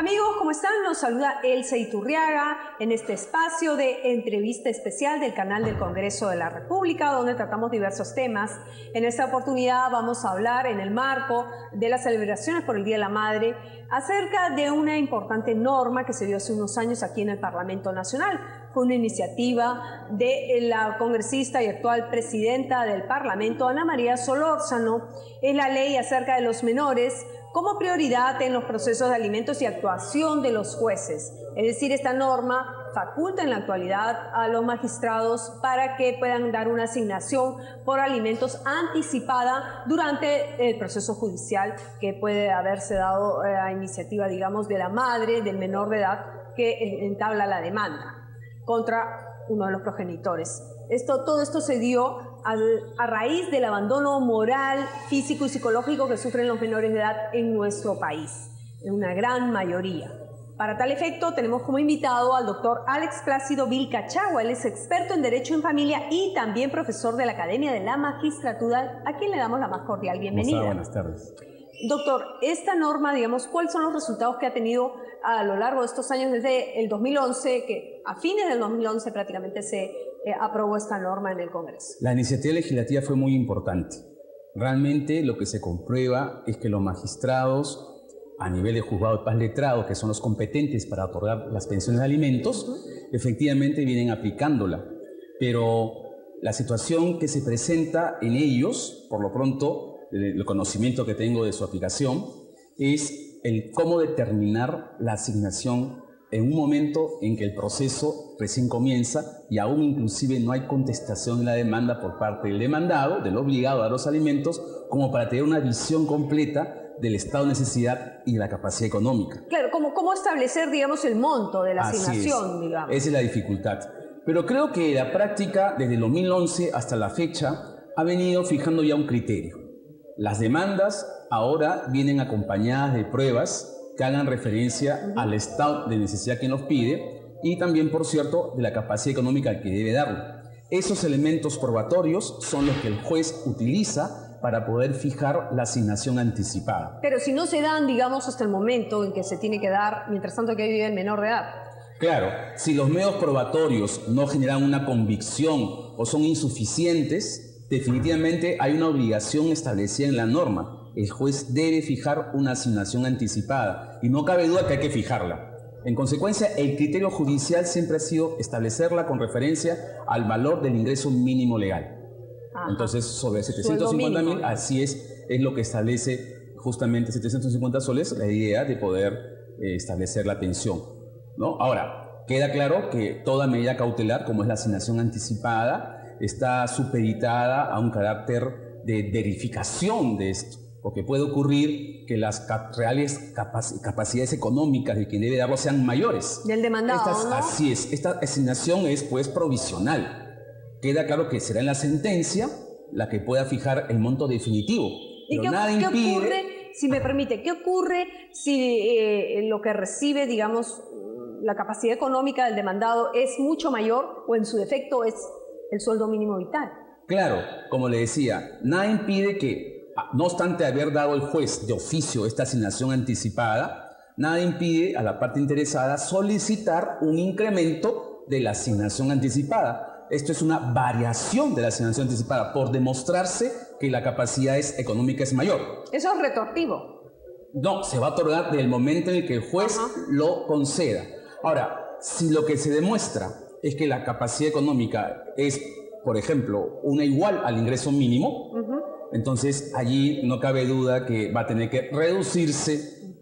Amigos, ¿cómo están? Nos saluda Elsa Iturriaga en este espacio de entrevista especial del canal del Congreso de la República, donde tratamos diversos temas. En esta oportunidad vamos a hablar en el marco de las celebraciones por el Día de la Madre acerca de una importante norma que se dio hace unos años aquí en el Parlamento Nacional. Fue una iniciativa de la congresista y actual presidenta del Parlamento, Ana María Solórzano. Es la ley acerca de los menores como prioridad en los procesos de alimentos y actuación de los jueces. Es decir, esta norma faculta en la actualidad a los magistrados para que puedan dar una asignación por alimentos anticipada durante el proceso judicial que puede haberse dado a iniciativa, digamos, de la madre del menor de edad que entabla la demanda contra uno de los progenitores. Todo esto se dio a raíz del abandono moral, físico y psicológico que sufren los menores de edad en nuestro país, en una gran mayoría. Para tal efecto, tenemos como invitado al doctor Alex Plácido Vilcachagua. Él es experto en Derecho en Familia y también profesor de la Academia de la Magistratura, a quien le damos la más cordial bienvenida. Buenas tardes. Doctor, esta norma, digamos, ¿cuáles son los resultados que ha tenido a lo largo de estos años desde el 2011, que a fines del 2011 prácticamente se aprobó esta norma en el Congreso? La iniciativa legislativa fue muy importante. Realmente lo que se comprueba es que los magistrados a nivel de juzgado de paz letrado, que son los competentes para otorgar las pensiones de alimentos, efectivamente vienen aplicándola. Pero la situación que se presenta en ellos, por lo pronto, el conocimiento que tengo de su aplicación, es el cómo determinar la asignación en un momento en que el proceso recién comienza y aún inclusive no hay contestación de la demanda por parte del demandado, del obligado a dar los alimentos, como para tener una visión completa del estado de necesidad y de la capacidad económica. Claro, ¿cómo establecer, digamos, el monto de la asignación, digamos? Esa es la dificultad. Pero creo que la práctica, desde el 2011 hasta la fecha, ha venido fijando ya un criterio. Las demandas ahora vienen acompañadas de pruebas que hagan referencia al estado de necesidad que nos pide y también, por cierto, de la capacidad económica que debe darle. Esos elementos probatorios son los que el juez utiliza para poder fijar la asignación anticipada. Pero si no se dan, digamos, hasta el momento en que se tiene que dar, mientras tanto que vive el menor de edad. Claro, si los medios probatorios no generan una convicción o son insuficientes, definitivamente hay una obligación establecida en la norma. El juez debe fijar una asignación anticipada y no cabe duda que hay que fijarla. En consecuencia, el criterio judicial siempre ha sido establecerla con referencia al valor del ingreso mínimo legal. Ajá. Entonces, sobre 750.000, así es lo que establece justamente 750 soles, la idea de poder establecer la pensión, ¿no? Ahora, queda claro que toda medida cautelar, como es la asignación anticipada, está supeditada a un carácter de verificación de esto, porque puede ocurrir que las reales capacidades económicas de quien debe darlo sean mayores. Del demandado, ¿no? Así es, esta asignación es pues provisional. Queda claro que será en la sentencia la que pueda fijar el monto definitivo. ¿Y pero nada impide... ¿qué ocurre, si me permite, qué ocurre si lo que recibe, digamos, la capacidad económica del demandado es mucho mayor o en su defecto es el sueldo mínimo vital? Claro, como le decía, nada impide que, no obstante haber dado el juez de oficio esta asignación anticipada, nada impide a la parte interesada solicitar un incremento de la asignación anticipada. Esto es una variación de la asignación anticipada por demostrarse que la capacidad económica es mayor. ¿Eso es retroactivo? No, se va a otorgar desde el momento en el que el juez lo conceda. Ahora, si lo que se demuestra es que la capacidad económica es, por ejemplo, una igual al ingreso mínimo, entonces allí no cabe duda que va a tener que reducirse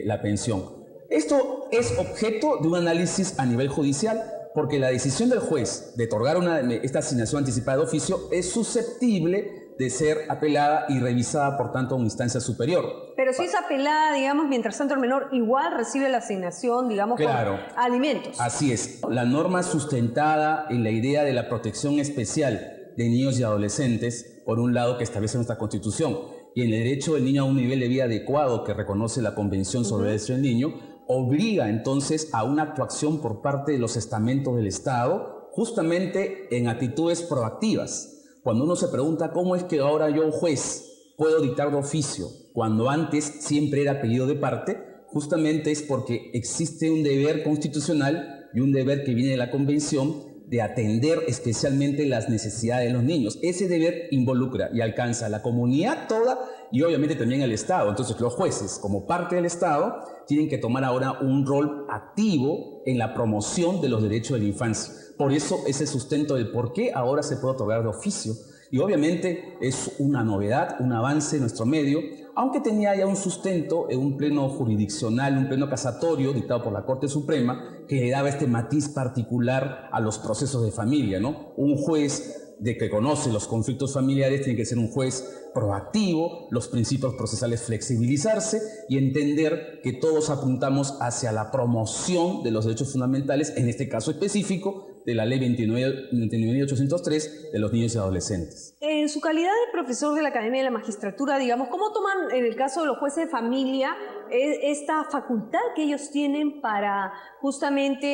la pensión. Esto es objeto de un análisis a nivel judicial, porque la decisión del juez de otorgar esta asignación anticipada de oficio es susceptible de ser apelada y revisada, por tanto, a una instancia superior. Pero si es apelada, digamos, mientras tanto el menor igual recibe la asignación, digamos, claro, con alimentos. Así es. La norma sustentada en la idea de la protección especial de niños y adolescentes, por un lado, que establece nuestra Constitución, y en el derecho del niño a un nivel de vida adecuado que reconoce la Convención sobre el Derecho del Niño, obliga entonces a una actuación por parte de los estamentos del Estado, justamente en actitudes proactivas. Cuando uno se pregunta cómo es que ahora yo, juez, puedo dictar de oficio, cuando antes siempre era pedido de parte, justamente es porque existe un deber constitucional y un deber que viene de la Convención de atender especialmente las necesidades de los niños. Ese deber involucra y alcanza a la comunidad toda y obviamente también al Estado. Entonces los jueces, como parte del Estado, tienen que tomar ahora un rol activo en la promoción de los derechos de la infancia. Por eso ese sustento del por qué ahora se puede otorgar de oficio. Y obviamente es una novedad, un avance en nuestro medio, aunque tenía ya un sustento en un pleno jurisdiccional, un pleno casatorio dictado por la Corte Suprema, que le daba este matiz particular a los procesos de familia, ¿no? Un juez de que conoce los conflictos familiares tiene que ser un juez proactivo, los principios procesales flexibilizarse y entender que todos apuntamos hacia la promoción de los derechos fundamentales, en este caso específico, de la Ley 29.803 de los niños y adolescentes. En su calidad de profesor de la Academia de la Magistratura, digamos, ¿cómo toman en el caso de los jueces de familia esta facultad que ellos tienen para justamente,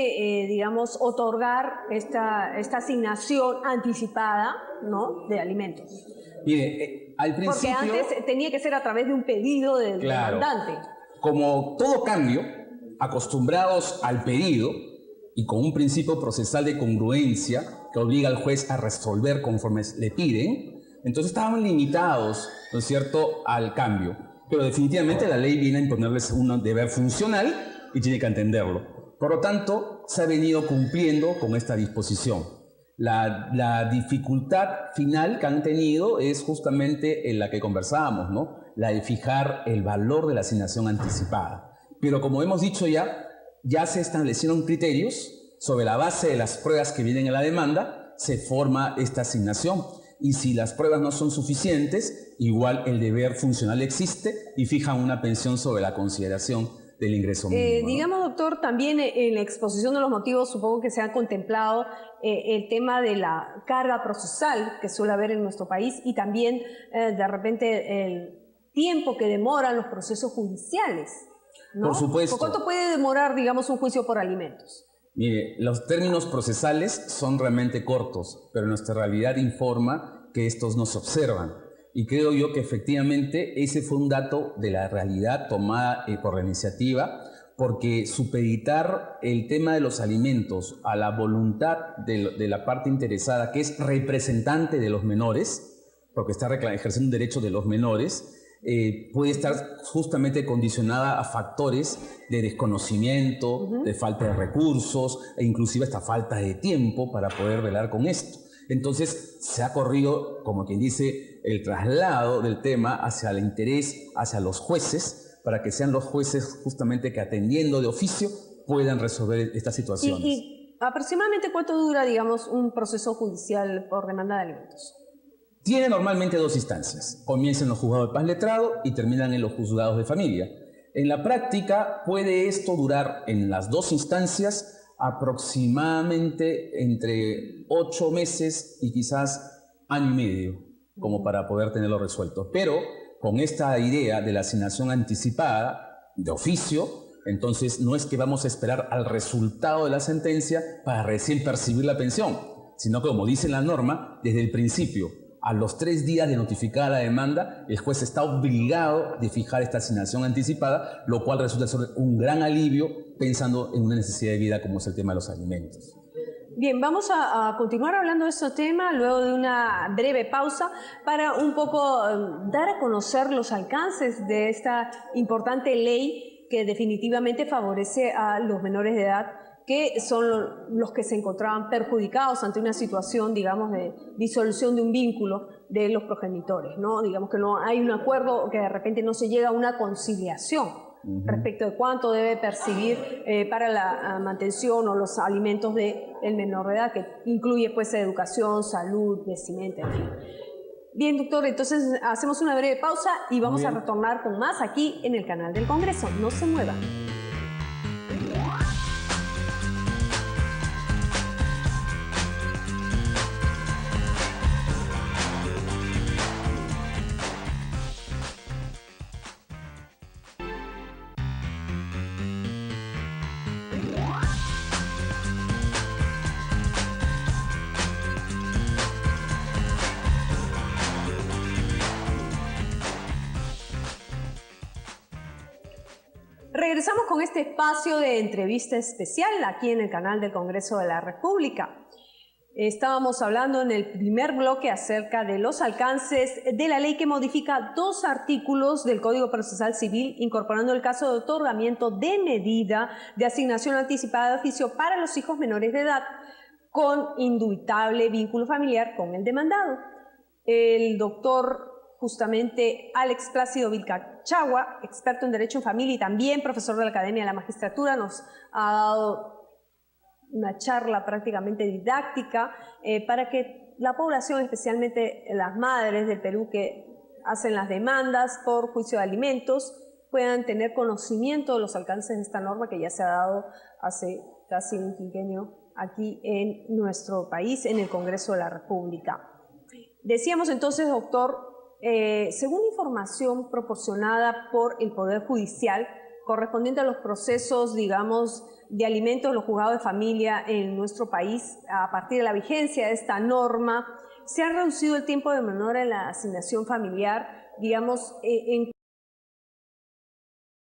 digamos, otorgar esta asignación anticipada, ¿no?, de alimentos? Mire, al principio... Porque antes tenía que ser a través de un pedido del demandante. Como todo cambio, acostumbrados al pedido, y con un principio procesal de congruencia que obliga al juez a resolver conforme le piden, entonces estaban limitados, ¿no es cierto?, al cambio. Pero definitivamente la ley viene a imponerles un deber funcional y tiene que entenderlo. Por lo tanto, se ha venido cumpliendo con esta disposición. La dificultad final que han tenido es justamente en la que conversábamos, ¿no?, la de fijar el valor de la asignación anticipada. Pero como hemos dicho ya se establecieron criterios, sobre la base de las pruebas que vienen en la demanda, se forma esta asignación. Y si las pruebas no son suficientes, igual el deber funcional existe y fija una pensión sobre la consideración del ingreso mínimo, ¿no? Digamos, doctor, también en la exposición de los motivos supongo que se ha contemplado el tema de la carga procesal que suele haber en nuestro país y también de repente el tiempo que demoran los procesos judiciales, ¿no? Por supuesto. ¿Por cuánto puede demorar, digamos, un juicio por alimentos? Mire, los términos procesales son realmente cortos, pero nuestra realidad informa que estos no se observan. Y creo yo que efectivamente ese fue un dato de la realidad tomada por la iniciativa, porque supeditar el tema de los alimentos a la voluntad de la parte interesada, que es representante de los menores, porque está ejerciendo un derecho de los menores, puede estar justamente condicionada a factores de desconocimiento, de falta de recursos e inclusive hasta falta de tiempo para poder velar con esto. Entonces se ha corrido, como quien dice, el traslado del tema hacia el interés, hacia los jueces, para que sean los jueces justamente que atendiendo de oficio puedan resolver estas situaciones. ¿Y aproximadamente cuánto dura, digamos, un proceso judicial por demanda de alimentos? Tiene normalmente dos instancias. Comienza en los juzgados de paz letrado y terminan en los juzgados de familia. En la práctica puede esto durar en las dos instancias aproximadamente entre 8 meses y quizás año y medio, como para poder tenerlo resuelto. Pero con esta idea de la asignación anticipada de oficio, entonces no es que vamos a esperar al resultado de la sentencia para recién percibir la pensión, sino que, como dice la norma, desde el principio, a los 3 días de notificada la demanda, el juez está obligado de fijar esta asignación anticipada, lo cual resulta ser un gran alivio pensando en una necesidad de vida como es el tema de los alimentos. Bien, vamos a continuar hablando de este tema luego de una breve pausa para un poco dar a conocer los alcances de esta importante ley que definitivamente favorece a los menores de edad, que son los que se encontraban perjudicados ante una situación, digamos, de disolución de un vínculo de los progenitores, ¿no? Digamos que no hay un acuerdo o que de repente no se llega a una conciliación respecto de cuánto debe percibir para la mantención o los alimentos del menor de edad, que incluye pues educación, salud, vestimenta, en fin. Bien, doctor, entonces hacemos una breve pausa y vamos a retornar con más aquí en el canal del Congreso. No se muevan. Regresamos Regresamos con este espacio de entrevista especial aquí en el canal del Congreso de la República. Estábamos hablando en el primer bloque acerca de los alcances de la ley que modifica 2 artículos del Código Procesal Civil, incorporando el caso de otorgamiento de medida de asignación anticipada de oficio para los hijos menores de edad con indubitable vínculo familiar con el demandado. El doctor justamente Alex Plácido Vilcachagua, experto en Derecho en Familia y también profesor de la Academia de la Magistratura, nos ha dado una charla prácticamente didáctica para que la población, especialmente las madres del Perú que hacen las demandas por juicio de alimentos, puedan tener conocimiento de los alcances de esta norma que ya se ha dado hace casi un quinquenio aquí en nuestro país, en el Congreso de la República. Decíamos entonces, doctor, según información proporcionada por el Poder Judicial, correspondiente a los procesos, digamos, de alimentos, los juzgados de familia en nuestro país, a partir de la vigencia de esta norma, se ha reducido el tiempo de menor en la asignación familiar, digamos, en